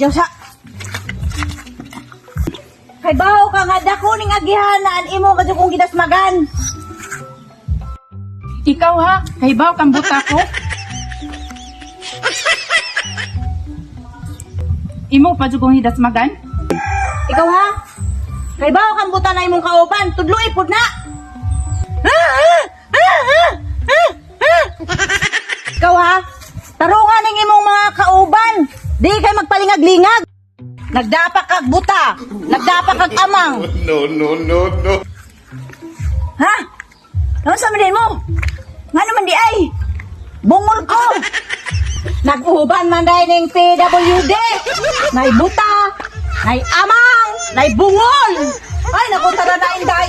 Diyosa. Kay baho ka nga dako ning agihanan imo kadto kong ginasmagan. Ikaw ha, kay baw kang buta ko. Imo pa jud kong hidasmagan. Ikaw ha? Kay baho kang buta na imong kauban, tudloy pud na. Ikaw ha? Tarungan ning imong mga kauban. Di kay magpalingag-lingag. Nagdapa kag buta, nagdapa kag amang. No. Ha? Ano sa mandin mo? Nga naman di ay? Bungol ko! Nag-uban man dahil ng PWD! Nay buta! Nay amang! Nay bungol! Ay, naku, tara na, Inday!